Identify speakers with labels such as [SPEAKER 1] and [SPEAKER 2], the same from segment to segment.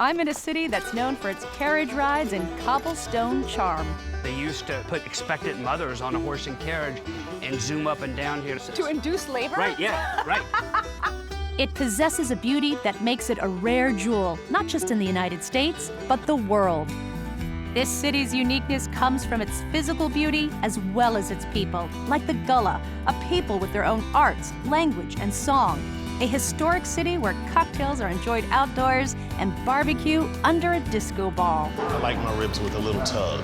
[SPEAKER 1] I'm in a city that's known for its carriage rides and cobblestone charm.
[SPEAKER 2] They used to put expectant mothers on a horse and carriage and zoom up and down here.
[SPEAKER 1] To induce labor?
[SPEAKER 2] Right, yeah, right.
[SPEAKER 1] It possesses a beauty that makes it a rare jewel, not just in the United States, but the world. This city's uniqueness comes from its physical beauty as well as its people, like the Gullah, a people with their own arts, language, and song. A historic city where cocktails are enjoyed outdoors and barbecue under a disco ball.
[SPEAKER 3] I like my ribs with a little tug.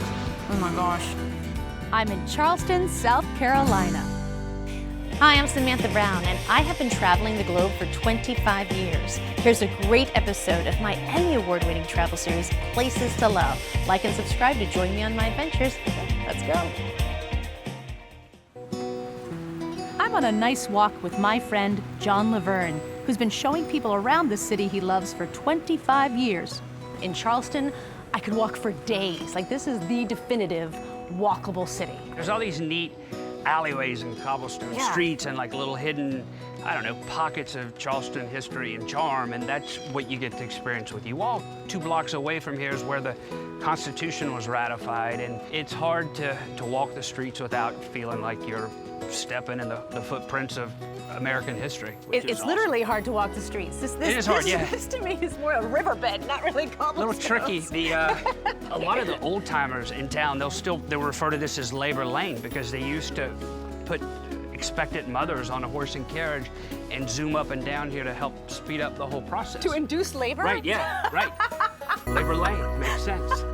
[SPEAKER 1] Oh my gosh. I'm in Charleston, South Carolina.
[SPEAKER 4] Hi, I'm Samantha Brown, and I have been traveling the globe for 25 years. Here's a great episode of my Emmy Award-winning travel series, Places to Love. Like and subscribe to join me on my adventures. Let's go.
[SPEAKER 1] I'm on a nice walk with my friend, John Laverne, who's been showing people around the city he loves for 25 years. In Charleston, I could walk for days. Like, this is the definitive walkable city.
[SPEAKER 2] There's all these neat alleyways and cobblestone streets and like little hidden, I don't know, pockets of Charleston history and charm, and that's what you get to experience with you. Walk 2 blocks away from here is where the Constitution was ratified, and it's hard to walk the streets without feeling like you're stepping in the footprints of American history.
[SPEAKER 1] It's awesome. Literally hard to walk the streets. It is hard, yeah. This to me is more a riverbed, not really cobblestone.
[SPEAKER 2] A little tricky. A lot of the old timers in town, they'll refer to this as Labor Lane because they used to put expectant mothers on a horse and carriage and zoom up and down here to help speed up the whole process.
[SPEAKER 1] To induce labor?
[SPEAKER 2] Right, yeah, right. Labor Lane, makes sense.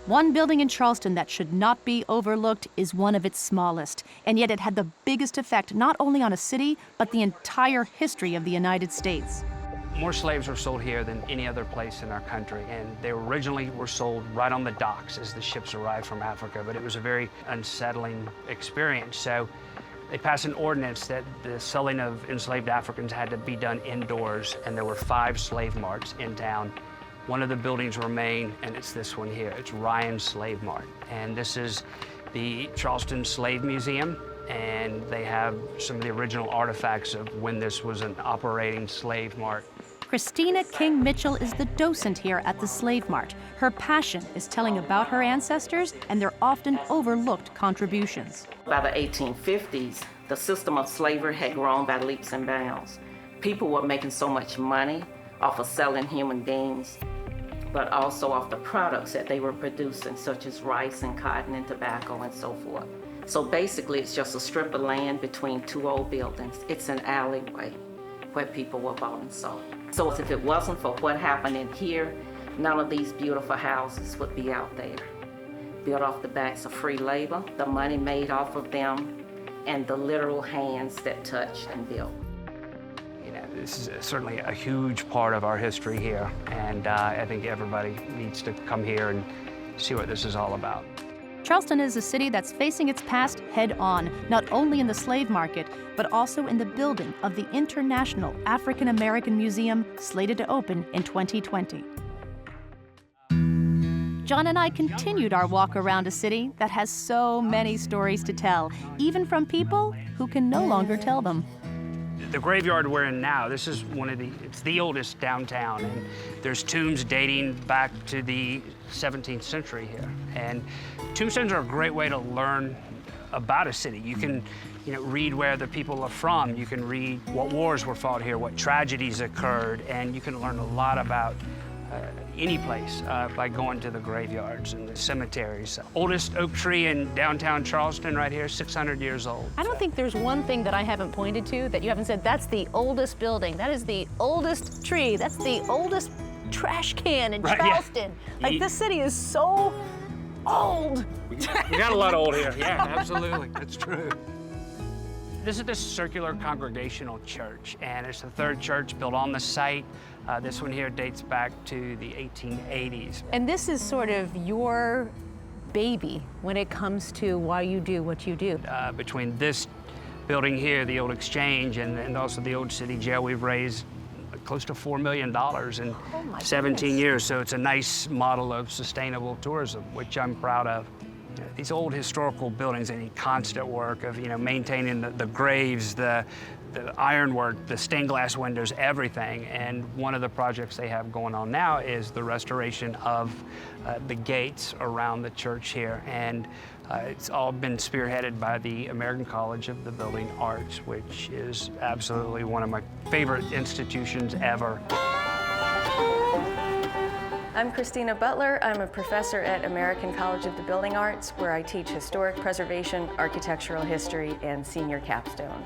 [SPEAKER 1] One building in Charleston that should not be overlooked is one of its smallest, and yet it had the biggest effect not only on a city, but the entire history of the United States.
[SPEAKER 2] More slaves were sold here than any other place in our country, and they originally were sold right on the docks as the ships arrived from Africa, but it was a very unsettling experience. So they passed an ordinance that the selling of enslaved Africans had to be done indoors, and there were 5 slave marts in town. One of the buildings remain, and it's this one here. It's Ryan's Slave Mart. And this is the Charleston Slave Museum, and they have some of the original artifacts of when this was an operating slave mart.
[SPEAKER 1] Christina King Mitchell is the docent here at the Slave Mart. Her passion is telling about her ancestors and their often overlooked contributions.
[SPEAKER 5] By the 1850s, the system of slavery had grown by leaps and bounds. People were making so much money off of selling human beings, but also off the products that they were producing, such as rice and cotton and tobacco and so forth. So basically, it's just a strip of land between 2 old buildings. It's an alleyway where people were bought and sold. So if it wasn't for what happened in here, none of these beautiful houses would be out there. Built off the backs of free labor, the money made off of them, and the literal hands that touched and built.
[SPEAKER 2] This is certainly a huge part of our history here, and I think everybody needs to come here and see what this is all about.
[SPEAKER 1] Charleston is a city that's facing its past head-on, not only in the slave market, but also in the building of the International African American Museum, slated to open in 2020. John and I continued our walk around a city that has so many stories to tell, even from people who can no longer tell them.
[SPEAKER 2] The graveyard we're in now, this is it's the oldest downtown, and there's tombs dating back to the 17th century here. And tombstones are a great way to learn about a city. You can read where the people are from, you can read what wars were fought here, what tragedies occurred, and you can learn a lot about any place by going to the graveyards and the cemeteries. Oldest oak tree in downtown Charleston right here, 600 years old.
[SPEAKER 4] I don't think there's one thing that I haven't pointed to that you haven't said, that's the oldest building, that is the oldest tree, that's the oldest trash can in Charleston. Yeah. Like, this city is so old.
[SPEAKER 2] We got a lot of old here. Yeah, absolutely, that's true. This is the Circular Congregational Church, and it's the 3rd church built on the site. This one here dates back to the 1880s.
[SPEAKER 4] And this is sort of your baby when it comes to why you do what you do.
[SPEAKER 2] Between this building here, the old exchange, and also the old city jail, we've raised close to $4 million in 17 years. So it's a nice model of sustainable tourism, which I'm proud of. These old historical buildings, they need constant work of, maintaining the graves, the ironwork, the stained glass windows, everything. And one of the projects they have going on now is the restoration of the gates around the church here. And it's all been spearheaded by the American College of the Building Arts, which is absolutely one of my favorite institutions ever.
[SPEAKER 6] I'm Christina Butler. I'm a professor at American College of the Building Arts, where I teach historic preservation, architectural history, and senior capstone.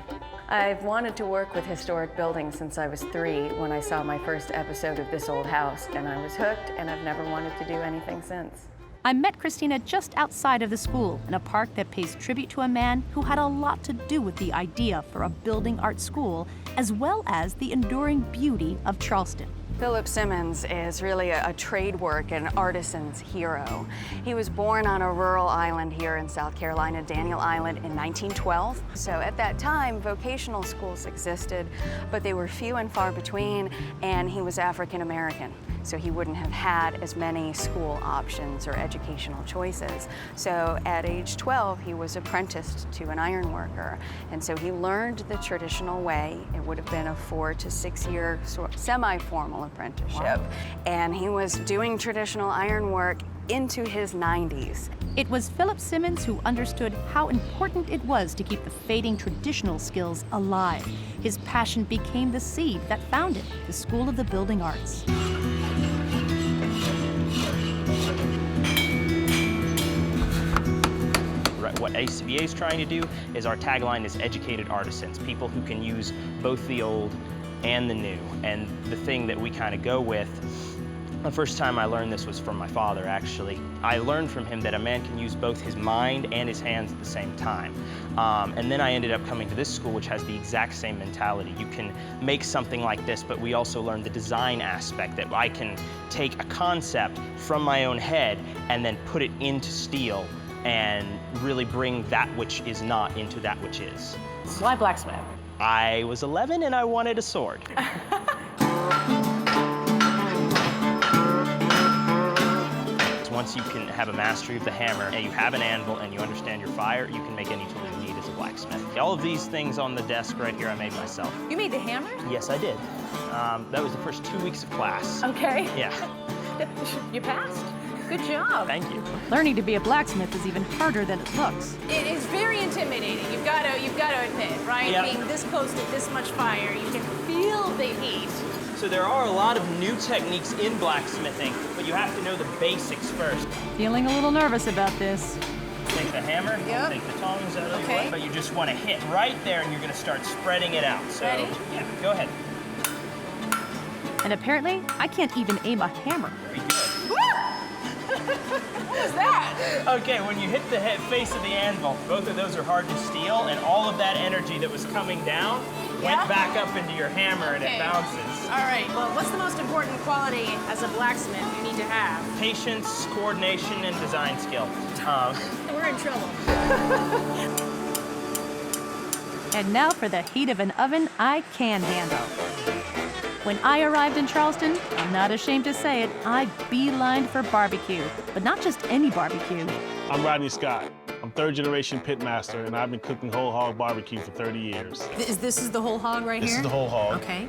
[SPEAKER 6] I've wanted to work with historic buildings since I was 3 when I saw my first episode of This Old House, and I was hooked, and I've never wanted to do anything since.
[SPEAKER 1] I met Christina just outside of the school in a park that pays tribute to a man who had a lot to do with the idea for a building art school, as well as the enduring beauty of Charleston.
[SPEAKER 6] Philip Simmons is really a trade work and artisan's hero. He was born on a rural island here in South Carolina, Daniel Island, in 1912. So at that time, vocational schools existed, but they were few and far between, and he was African American. So he wouldn't have had as many school options or educational choices. So at age 12, he was apprenticed to an iron worker. And so he learned the traditional way. It would have been a 4 to 6 year semi-formal apprenticeship. Wow. And he was doing traditional iron work into his 90s.
[SPEAKER 1] It was Philip Simmons who understood how important it was to keep the fading traditional skills alive. His passion became the seed that founded the School of the Building Arts.
[SPEAKER 7] What ACBA is trying to do is our tagline is educated artisans, people who can use both the old and the new. And the thing that we kind of go with, the first time I learned this was from my father, actually. I learned from him that a man can use both his mind and his hands at the same time. And then I ended up coming to this school, which has the exact same mentality. You can make something like this, but we also learn the design aspect, that I can take a concept from my own head and then put it into steel and really bring that which is not into that which is.
[SPEAKER 6] Why blacksmith?
[SPEAKER 7] I was 11 and I wanted a sword. Once you can have a mastery of the hammer and you have an anvil and you understand your fire, you can make any tool you need as a blacksmith. All of these things on the desk right here I made myself.
[SPEAKER 8] You made the hammer?
[SPEAKER 7] Yes, I did. That was the first 2 weeks of class.
[SPEAKER 8] Okay.
[SPEAKER 7] Yeah.
[SPEAKER 8] You passed. Good job.
[SPEAKER 7] Thank you.
[SPEAKER 1] Learning to be a blacksmith is even harder than it looks.
[SPEAKER 8] It is very intimidating. You've got to admit, right?
[SPEAKER 7] Yep.
[SPEAKER 8] Being this close to this much fire, you can feel the heat.
[SPEAKER 7] So there are a lot of new techniques in blacksmithing, but you have to know the basics first.
[SPEAKER 1] Feeling a little nervous about this.
[SPEAKER 7] Take the hammer,
[SPEAKER 8] Yep.
[SPEAKER 7] take the tongs out of the
[SPEAKER 8] Okay.
[SPEAKER 7] way, but you just want to hit right there and you're going to start spreading it out. So,
[SPEAKER 8] Ready?
[SPEAKER 7] yeah, go ahead.
[SPEAKER 1] And apparently, I can't even aim a hammer.
[SPEAKER 7] Very good.
[SPEAKER 8] What was that?
[SPEAKER 7] Okay, when you hit the face of the anvil, both of those are hardened steel, and all of that energy that was coming down
[SPEAKER 8] Yeah?
[SPEAKER 7] went back up into your hammer and
[SPEAKER 8] Okay.
[SPEAKER 7] it bounces.
[SPEAKER 8] All right. Well, what's the most important quality as a blacksmith you need to have?
[SPEAKER 7] Patience, coordination, and design skill.
[SPEAKER 8] We're in trouble.
[SPEAKER 1] And now for the heat of an oven I can handle. When I arrived in Charleston, I'm not ashamed to say it, I beelined for barbecue. But not just any barbecue.
[SPEAKER 3] I'm Rodney Scott. I'm third-generation pitmaster, and I've been cooking whole hog barbecue for 30 years.
[SPEAKER 8] This is the whole hog right
[SPEAKER 3] This
[SPEAKER 8] here?
[SPEAKER 3] is the whole hog.
[SPEAKER 8] Okay.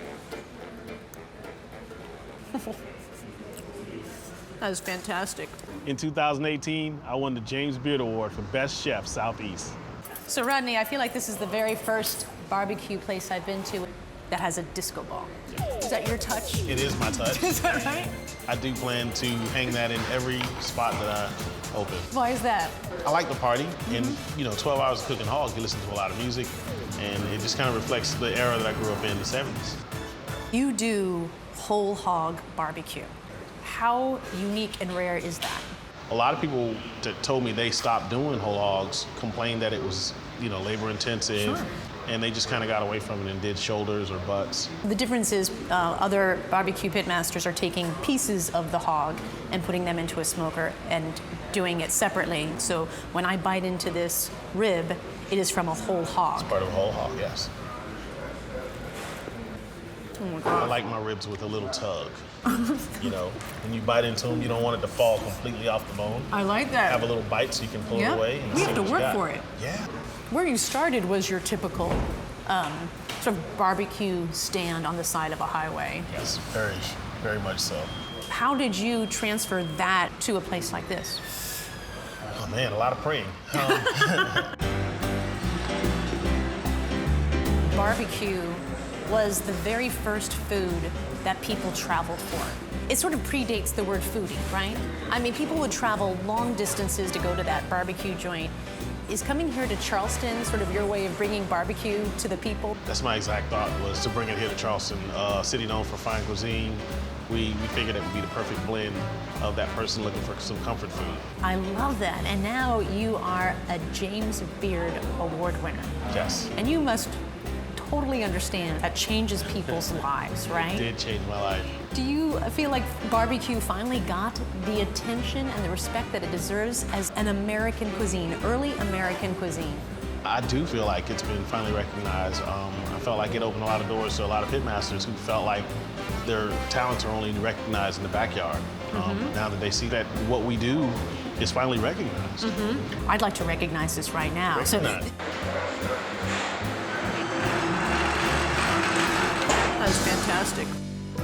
[SPEAKER 8] That was fantastic.
[SPEAKER 3] In 2018, I won the James Beard Award for Best Chef Southeast.
[SPEAKER 8] So, Rodney, I feel like this is the very first barbecue place I've been to that has a disco ball. Is that your touch?
[SPEAKER 3] It is my touch.
[SPEAKER 8] Is that right?
[SPEAKER 3] I do plan to hang that in every spot that I open.
[SPEAKER 8] Why is that?
[SPEAKER 3] I like the party, and 12 hours of cooking hog, you listen to a lot of music, and it just kind of reflects the era that I grew up in, the 70s.
[SPEAKER 8] You do whole hog barbecue. How unique and rare is that?
[SPEAKER 3] A lot of people that told me they stopped doing whole hogs complained that it was, labor intensive, and they just kind of got away from it and did shoulders or butts.
[SPEAKER 8] The difference is other barbecue pitmasters are taking pieces of the hog and putting them into a smoker and doing it separately. So when I bite into this rib, it is from a whole hog.
[SPEAKER 3] It's part of a whole hog, yes. I like my ribs with a little tug. You know, when you bite into them, you don't want it to fall completely off the bone.
[SPEAKER 8] I like that.
[SPEAKER 3] Have a little bite so you can pull it away. And
[SPEAKER 8] We
[SPEAKER 3] see
[SPEAKER 8] have to
[SPEAKER 3] what you
[SPEAKER 8] work
[SPEAKER 3] got.
[SPEAKER 8] for it.
[SPEAKER 3] Yeah.
[SPEAKER 8] Where you started was your typical sort of barbecue stand on the side of a highway.
[SPEAKER 3] Yes, very, very much so.
[SPEAKER 8] How did you transfer that to a place like this?
[SPEAKER 3] Oh man, a lot of praying.
[SPEAKER 8] Barbecue was the very first food that people traveled for. It sort of predates the word foodie, right? I mean, people would travel long distances to go to that barbecue joint. Is coming here to Charleston sort of your way of bringing barbecue to the people?
[SPEAKER 3] That's my exact thought, was to bring it here to Charleston. City known for fine cuisine. We figured it would be the perfect blend of that person looking for some comfort food.
[SPEAKER 8] I love that. And now you are a James Beard Award winner.
[SPEAKER 3] Yes.
[SPEAKER 8] And you must totally understand that changes people's lives, right?
[SPEAKER 3] It did change my life.
[SPEAKER 8] Do you feel like barbecue finally got the attention and the respect that it deserves as an American cuisine, early American cuisine?
[SPEAKER 3] I do feel like it's been finally recognized. I felt like it opened a lot of doors to a lot of pitmasters who felt like their talents are only recognized in the backyard. Now that they see that what we do is finally recognized.
[SPEAKER 8] I'd like to recognize this right now.
[SPEAKER 3] Recognize.
[SPEAKER 8] That's fantastic.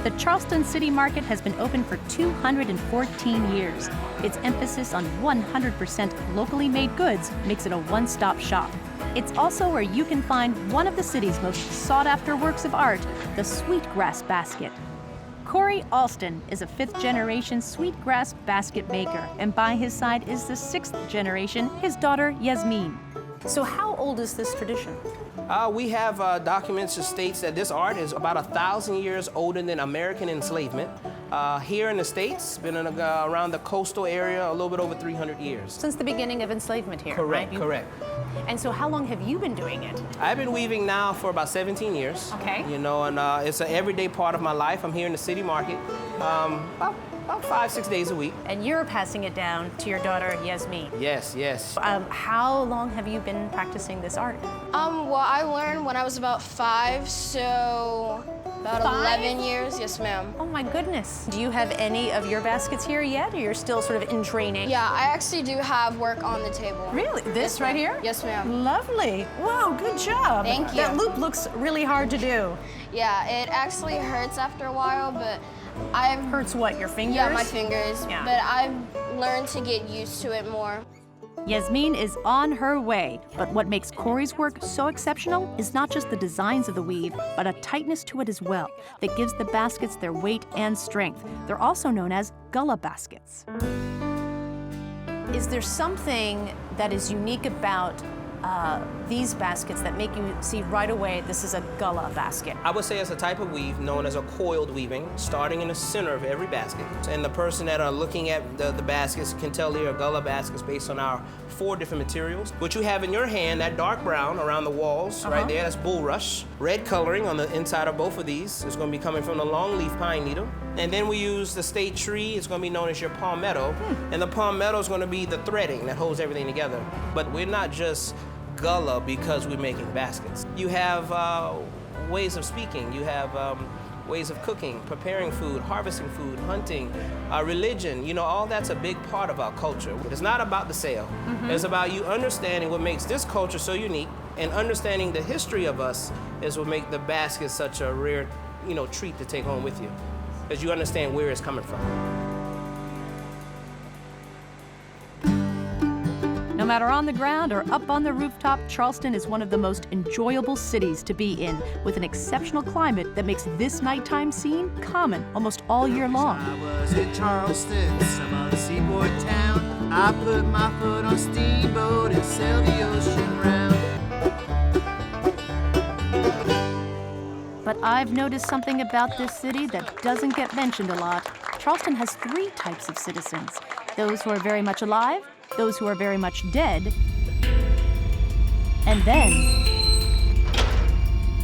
[SPEAKER 1] The Charleston City Market has been open for 214 years. Its emphasis on 100% locally made goods makes it a one-stop shop. It's also where you can find one of the city's most sought-after works of art, the sweetgrass basket. Corey Alston is a fifth-generation sweetgrass basket maker, and by his side is the sixth generation, his daughter Yasmin.
[SPEAKER 8] So how old is this tradition?
[SPEAKER 9] We have documents that states that this art is about 1,000 years older than American enslavement. Here in the States, been in around the coastal area a little bit over 300 years.
[SPEAKER 8] Since the beginning of enslavement here,
[SPEAKER 9] Correct,
[SPEAKER 8] right?
[SPEAKER 9] correct.
[SPEAKER 8] And so how long have you been doing it?
[SPEAKER 9] I've been weaving now for about 17 years.
[SPEAKER 8] Okay.
[SPEAKER 9] You know, and it's an everyday part of my life. I'm here in the city market about 5-6 days a week.
[SPEAKER 8] And you're passing it down to your daughter, Yasmin.
[SPEAKER 9] Yes, yes.
[SPEAKER 8] How long have you been practicing this art?
[SPEAKER 10] Well, I learned when I was about 5, so about 11 years. Yes, ma'am.
[SPEAKER 8] Oh my goodness. Do you have any of your baskets here yet, or you're still sort of in training?
[SPEAKER 10] Yeah, I actually do have work on the table.
[SPEAKER 8] Really? This right here?
[SPEAKER 10] Yes, ma'am.
[SPEAKER 8] Lovely. Wow, good job.
[SPEAKER 10] Thank you.
[SPEAKER 8] That loop looks really hard to do.
[SPEAKER 10] Yeah, it actually hurts after a while, but I've...
[SPEAKER 8] Hurts what, your fingers?
[SPEAKER 10] Yeah, my fingers.
[SPEAKER 8] Yeah.
[SPEAKER 10] But I've learned to get used to it more.
[SPEAKER 1] Yasmin is on her way, but what makes Corey's work so exceptional is not just the designs of the weave, but a tightness to it as well that gives the baskets their weight and strength. They're also known as Gullah baskets.
[SPEAKER 8] Is there something that is unique about these baskets that make you see right away this is a Gullah basket?
[SPEAKER 9] I would say it's a type of weave known as a coiled weaving, starting in the center of every basket. And the person that are looking at the baskets can tell they are Gullah baskets based on our 4 different materials. What you have in your hand, that dark brown around the walls, right there, that's bulrush. Red coloring on the inside of both of these is going to be coming from the longleaf pine needle. And then we use the state tree, it's going to be known as your palmetto. And the palmetto is going to be the threading that holds everything together. But we're not just Gullah because we're making baskets. You have ways of speaking, you have ways of cooking, preparing food, harvesting food, hunting, religion, you know, all that's a big part of our culture. It's not about the sale. It's about you understanding what makes this culture so unique, and understanding the history of us is what makes the basket such a rare, you know, treat to take home with you, because you understand where it's coming from.
[SPEAKER 1] No matter on the ground or up on the rooftop, Charleston is one of the most enjoyable cities to be in, with an exceptional climate that makes this nighttime scene common almost all year long.
[SPEAKER 11] I was in Charleston, some other seaport town. I put my foot on a steamboat and sailed the ocean round.
[SPEAKER 1] But I've noticed something about this city that doesn't get mentioned a lot. Charleston has 3 types of citizens: those who are very much alive, those who are very much dead, and then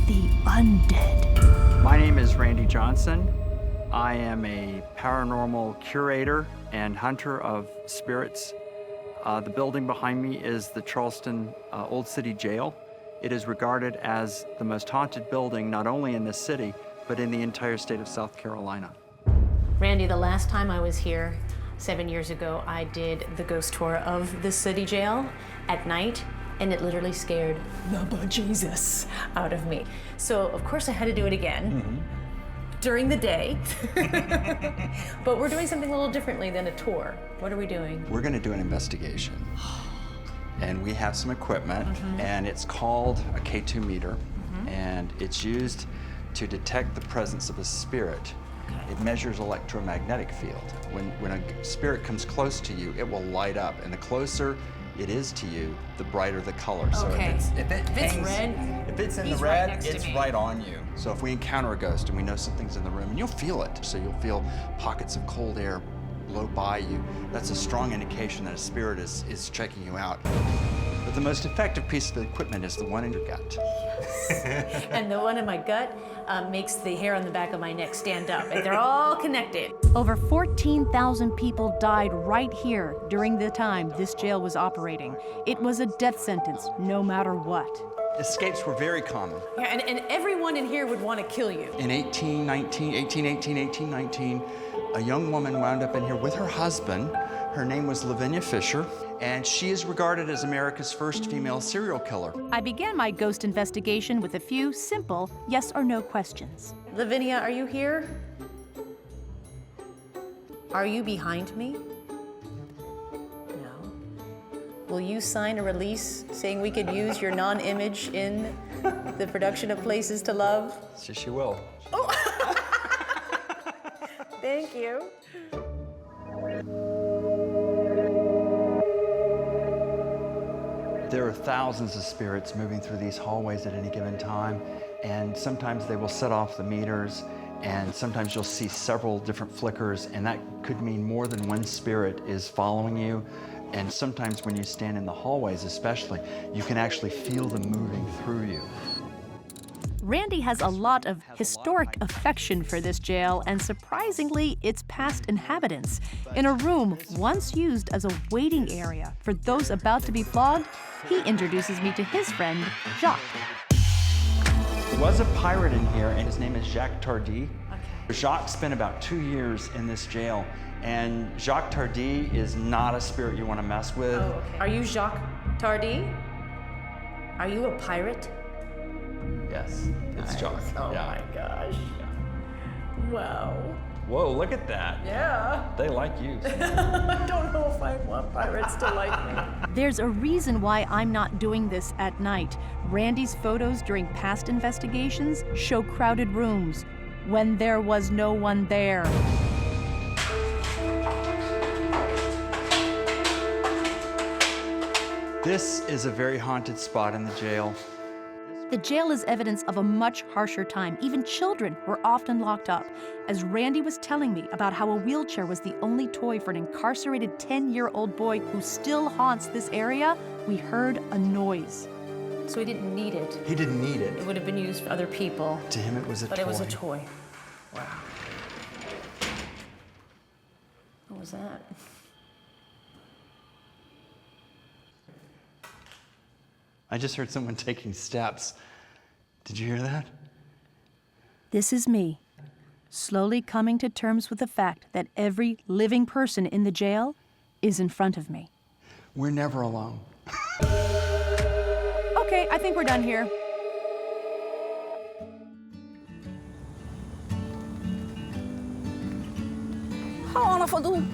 [SPEAKER 1] the undead.
[SPEAKER 12] My name is Randy Johnson. I am a paranormal curator and hunter of spirits. The building behind me is the Charleston Old City Jail. It is regarded as the most haunted building not only in this city, but in the entire state of South Carolina.
[SPEAKER 8] Randy, the last time I was here, 7 years ago, I did the ghost tour of the city jail at night, and it literally scared the bejesus out of me. So, of course, I had to do it again during the day. But we're doing something a little differently than a tour. What are we doing?
[SPEAKER 12] We're going to do an investigation. And we have some equipment, and it's called a K2 meter, and it's used to detect the presence of a spirit. It measures electromagnetic field. When a spirit comes close to you, it will light up, and the closer it is to you, the brighter the color. So if it's red, if it's in the red, it's right on you. So if we encounter a ghost and we know something's in the room, and you'll feel it, so you'll feel pockets of cold air blow by you, that's a strong indication that a spirit is checking you out. But the most effective piece of equipment is the one in your gut.
[SPEAKER 8] And the one in my gut makes the hair on the back of my neck stand up, and they're all connected.
[SPEAKER 1] Over 14,000 people died right here during the time this jail was operating. It was a death sentence, no matter what.
[SPEAKER 12] Escapes were very common.
[SPEAKER 8] Yeah, and everyone in here would want to kill you.
[SPEAKER 12] In 1819, a young woman wound up in here with her husband. Her name was Lavinia Fisher, and she is regarded as America's first female serial killer.
[SPEAKER 1] I began my ghost investigation with a few simple yes or no questions.
[SPEAKER 8] Lavinia, are you here? Are you behind me? No. Will you sign a release saying we could use your non-image in the production of Places to Love?
[SPEAKER 12] So she will.
[SPEAKER 8] Oh. Thank you.
[SPEAKER 12] There are thousands of spirits moving through these hallways at any given time, and sometimes they will set off the meters, and sometimes you'll see several different flickers, and that could mean more than one spirit is following you. And sometimes when you stand in the hallways especially, you can actually feel them moving through you.
[SPEAKER 1] Randy has a lot of historic affection for this jail and surprisingly its past inhabitants. In a room once used as a waiting area for those about to be flogged, he introduces me to his friend, Jacques.
[SPEAKER 12] There was a pirate in here, and his name is Jacques Tardy. Jacques spent about 2 years in this jail, and Jacques Tardy is not a spirit you want to mess with.
[SPEAKER 8] Oh, okay. Are you Jacques Tardy? Are you a pirate?
[SPEAKER 12] Yes, it's Jacques.
[SPEAKER 8] Oh my gosh. Wow.
[SPEAKER 12] Whoa, look at that.
[SPEAKER 8] Yeah.
[SPEAKER 12] They like you.
[SPEAKER 8] I don't know if I want pirates to like me.
[SPEAKER 1] There's a reason why I'm not doing this at night. Randy's photos during past investigations show crowded rooms when there was no one there.
[SPEAKER 12] This is a very haunted spot in the jail.
[SPEAKER 1] The jail is evidence of a much harsher time. Even children were often locked up. As Randy was telling me about how a wheelchair was the only toy for an incarcerated 10-year-old boy who still haunts this area, we heard a noise.
[SPEAKER 8] So he didn't need it.
[SPEAKER 12] He didn't need it.
[SPEAKER 8] It would have been used for other people.
[SPEAKER 12] To him, it was a toy.
[SPEAKER 8] But it was a toy. Wow. What was that?
[SPEAKER 12] I just heard someone taking steps. Did you hear that?
[SPEAKER 1] This is me, slowly coming to terms with the fact that every living person in the jail is in front of me.
[SPEAKER 12] We're never alone.
[SPEAKER 1] Okay, I think we're done here.
[SPEAKER 13] How wonderful do?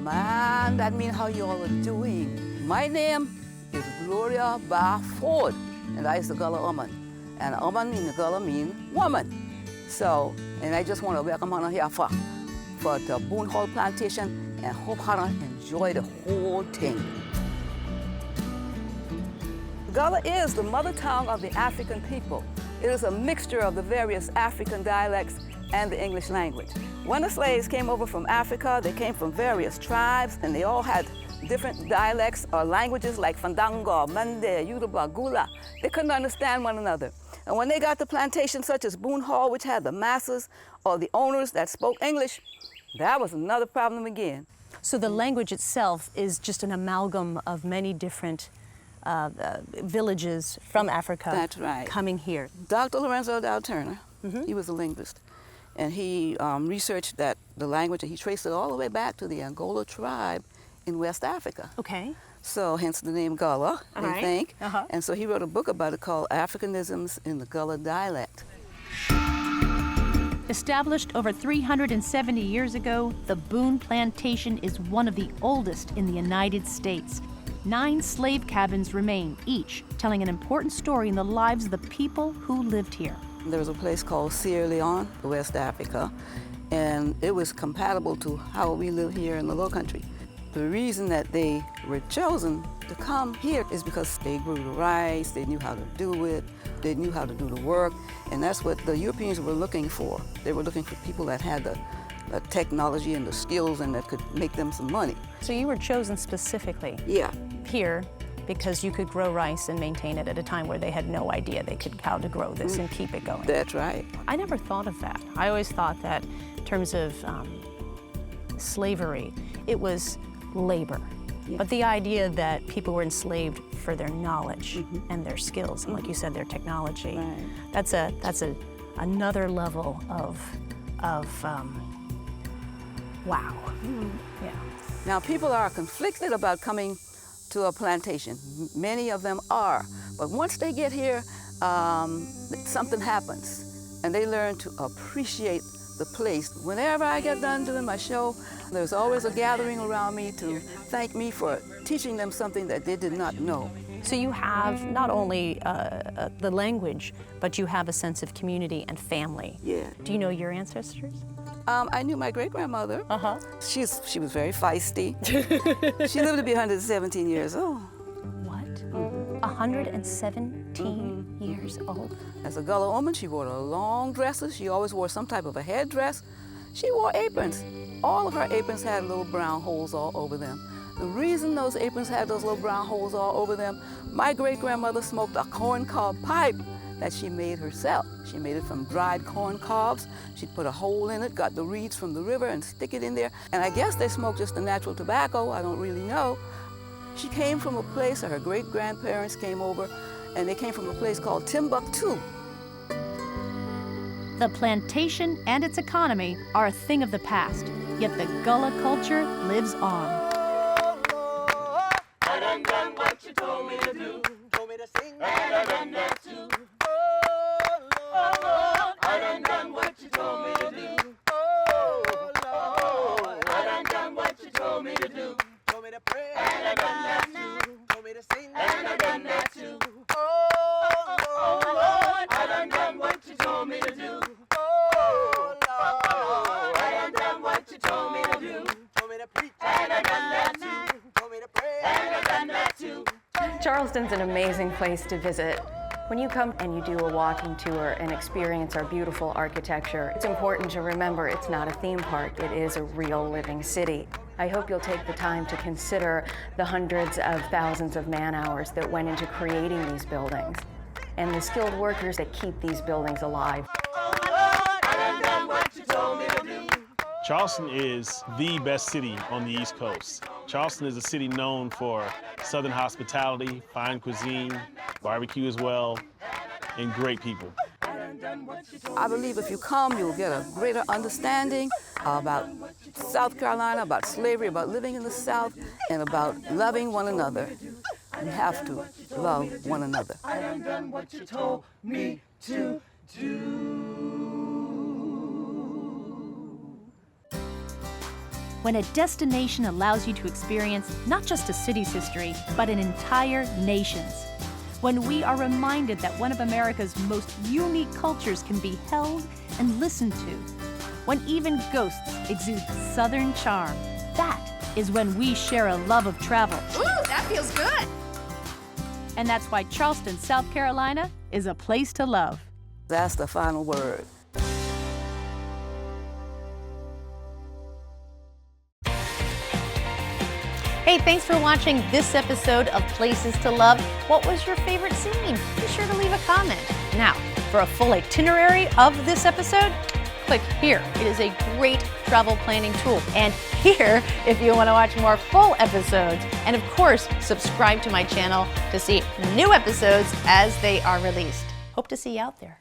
[SPEAKER 13] Man, that means how you all are doing. My name is Gloria Barford, and I is the Gullah woman. And woman in the Gullah means woman. So, and I just want to welcome her here for the Boone Hall Plantation and hope her enjoy the whole thing. Gullah is the mother tongue of the African people. It is a mixture of the various African dialects and the English language. When the slaves came over from Africa, they came from various tribes, and they all had different dialects or languages like Fandango, Mande, Yoruba, Gullah. They couldn't understand one another. And when they got to plantations such as Boone Hall, which had the masses or the owners that spoke English, that was another problem again.
[SPEAKER 8] So the language itself is just an amalgam of many different villages from Africa.
[SPEAKER 13] That's right.
[SPEAKER 8] Coming here.
[SPEAKER 13] Dr. Lorenzo Dow Turner He was a linguist. And he researched the language, and he traced it all the way back to the Angola tribe in West Africa.
[SPEAKER 8] Okay.
[SPEAKER 13] So hence the name Gullah, I think. And so he wrote a book about it called Africanisms in the Gullah Dialect.
[SPEAKER 1] Established over 370 years ago, the Boone Plantation is one of the oldest in the United States. 9 slave cabins remain, each telling an important story in the lives of the people who lived here.
[SPEAKER 13] There was a place called Sierra Leone, West Africa, and it was compatible to how we live here in the Low Country. The reason that they were chosen to come here is because they grew the rice, they knew how to do it, they knew how to do the work, and that's what the Europeans were looking for. They were looking for people that had the technology and the skills and that could make them some money.
[SPEAKER 8] So you were chosen specifically here because you could grow rice and maintain it at a time where they had no idea how to grow this and keep it going.
[SPEAKER 13] That's right.
[SPEAKER 8] I never thought of that. I always thought that in terms of slavery, it was labor. But the idea that people were enslaved for their knowledge and their skills, and like you said, their technology, that's another level of wow. Yeah.
[SPEAKER 13] Now people are conflicted about coming to a plantation. Many of them are, but once they get here, something happens, and they learn to appreciate the place. Whenever I get done doing my show, there's always a gathering around me to thank me for teaching them something that they did not know.
[SPEAKER 8] So you have not only the language, but you have a sense of community and family.
[SPEAKER 13] Yeah.
[SPEAKER 8] Do you know your ancestors?
[SPEAKER 13] I knew my great-grandmother. She was very feisty. She lived to be 117 years old.
[SPEAKER 8] What? 117 years old?
[SPEAKER 13] As a Gullah woman, she wore long dresses. She always wore some type of a headdress. She wore aprons. All of her aprons had little brown holes all over them. The reason those aprons had those little brown holes all over them, my great-grandmother smoked a corn cob pipe that she made herself. She made it from dried corn cobs. She'd put a hole in it, got the reeds from the river and stick it in there. And I guess they smoked just the natural tobacco, I don't really know. She came from a place, her great-grandparents came over, and they came from a place called Timbuktu.
[SPEAKER 1] The plantation and its economy are a thing of the past, yet the Gullah culture lives on.
[SPEAKER 11] I done done what you told me to do, told me to sing, and I done that too. Oh Lord, I done done what you told me to do. Oh Lord, I done done what you told me to do, told me to pray, and I done that too. Told me to sing, and I done that too. Oh Lord, I done done what you told me to do. Oh Lord, I done done what you told me to do, told me to preach, and I done that too. Told me to pray, and I done that too.
[SPEAKER 6] Charleston's an amazing place to visit. When you come and you do a walking tour and experience our beautiful architecture, it's important to remember it's not a theme park, it is a real living city. I hope you'll take the time to consider the hundreds of thousands of man-hours that went into creating these buildings and the skilled workers that keep these buildings alive.
[SPEAKER 3] Charleston is the best city on the East Coast. Charleston is a city known for Southern hospitality, fine cuisine, barbecue as well, and great people.
[SPEAKER 13] I believe if you come, you'll get a greater understanding about South Carolina, about slavery, about living in the South, and about loving one another. We have to love one another.
[SPEAKER 11] I done done what you told me to do.
[SPEAKER 1] When a destination allows you to experience not just a city's history, but an entire nation's. When we are reminded that one of America's most unique cultures can be held and listened to. When even ghosts exude Southern charm. That is when we share a love of travel.
[SPEAKER 10] Ooh, that feels good.
[SPEAKER 1] And that's why Charleston, South Carolina is a place to love.
[SPEAKER 13] That's the final word.
[SPEAKER 8] Hey, thanks for watching this episode of Places to Love. What was your favorite scene? Be sure to leave a comment. Now, for a full itinerary of this episode, click here. It is a great travel planning tool. And here, if you want to watch more full episodes. And of course, subscribe to my channel to see new episodes as they are released. Hope to see you out there.